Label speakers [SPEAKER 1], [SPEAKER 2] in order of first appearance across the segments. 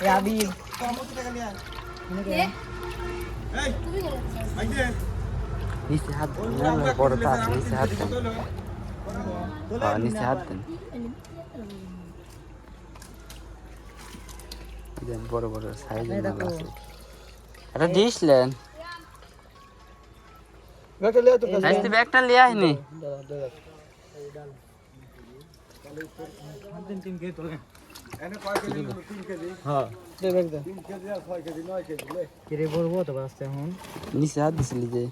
[SPEAKER 1] রাবি
[SPEAKER 2] নিচে হাত দেন বড়টা আছে নিচে হাত দেন নিচে হাত দেন দেন বড় বড় সাইজের মাল আছে এটা দিয়েছিলেন ব্যাগটা লিয়ে আসনি নিচে হাত দিছিলি যে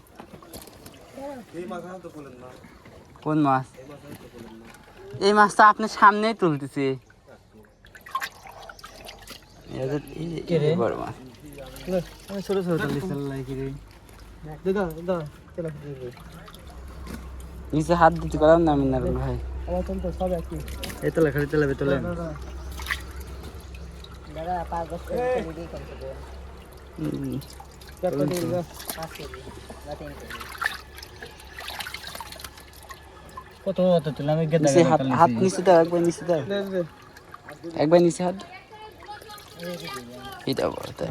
[SPEAKER 2] কোন মাছ এই মাছটা আপনার সামনেই তুলতেছি বড় মাছ
[SPEAKER 1] ছোট ছোট
[SPEAKER 2] নিচে হাত দিতে পারলাম না আমি নারুল ভাই
[SPEAKER 1] এই তোলা খালি তোলাবে তোলে কত তুললাম
[SPEAKER 2] হাত নিচে দাও একবার নিচে দাও একবার নিচে হাত এটা বড় তাই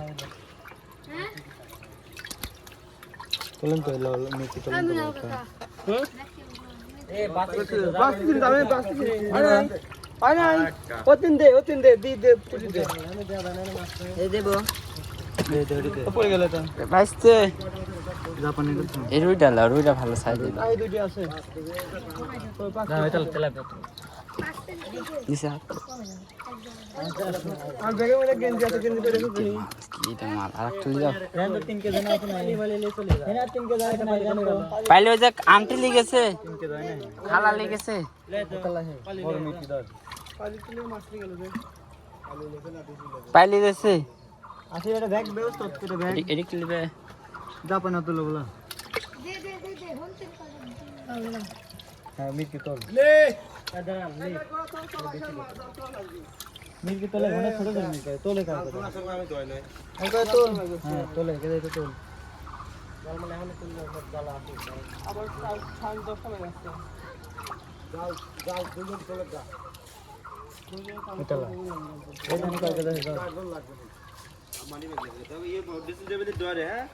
[SPEAKER 1] তোলেন তো নিচে তোলেন
[SPEAKER 2] রুইটা ভালো সাইজ পাইলে ওই যে আন্টি লিগেছে খালা লিগেছে পাইলে গেছে
[SPEAKER 1] জাপানা তুলো বলা হ্যাঁ মির্কি তোল মির্কি তোলে অনেক ছোট করে মির্কি তোলে কাজ করে তোল হ্যাঁ তোলে কেটে তো তোল জাল মানে এখন তুললে সব জ্বালা আছে আবার ছান তো ফলে যাচ্ছে জাল জাল দুজন তোলে যা এটালা এই জানি কাজ করে দাও মানি বেঁধে তবে এই ডিসেল দেবে ডরে হ্যাঁ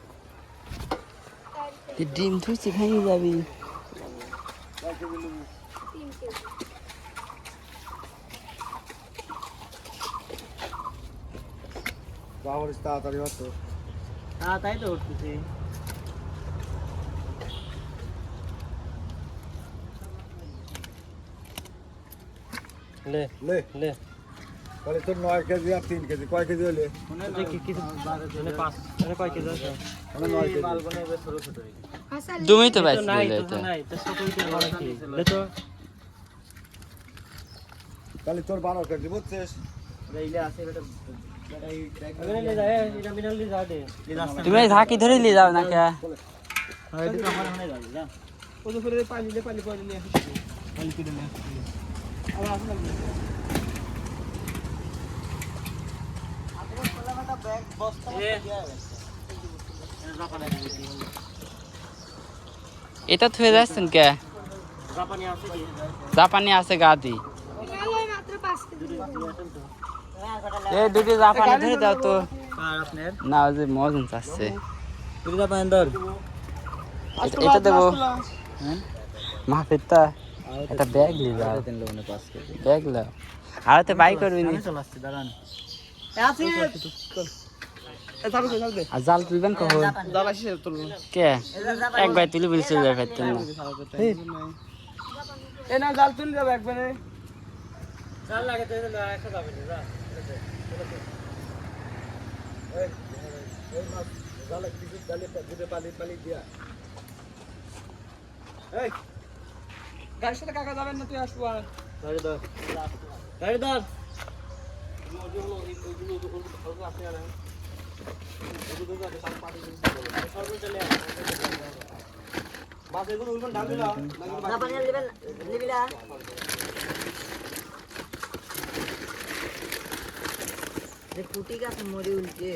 [SPEAKER 2] ডিম থুইছে ভেঙে যাবি
[SPEAKER 1] বাবুর তাড়াতাড়ি হতো হ্যাঁ তাই তো উঠতেছি লে লে লে তাহলে তোর 9 কেজি আর 3 কেজি কয় কেজি হলে দেখি কিছু 5 কয় কেজি আছে 9 কেজি মাল বানাইবে ছোট ছোট
[SPEAKER 2] তুমি তো বাইস
[SPEAKER 1] নাই তো নাই তো ছোটই তো বড় কি লে তো তাহলে তোর 12 কেজি বুঝছিস রেইলে আছে বেটা
[SPEAKER 2] তুমি ঝাঁকি ধরে নিয়ে যাও না কে এটা থুয়ে যাচ্ছেন কে জাপানি আছে গাদি এই দুটি জাপানি ধরে দাও তো না ওই যে মজন চাচ্ছে এটা দেবো মাহফিরটা একটা ব্যাগ নিয়ে যাও ব্যাগ লাও আর তো বাই করবি না আর জাল তুলবেন কখন কে একবার তুলি বলে চলে যাবে
[SPEAKER 1] না জাল তুলে যাবে একবারে জাল লাগে তো একটা যাবে না এই মাছ জালে কিছু জালে দুটো পালি দিয়া এই গাড়ির সাথে কাকা যাবেন না তুই আসবো আর গাড়ি ধর
[SPEAKER 3] কুটি গাছ মরে উল্টে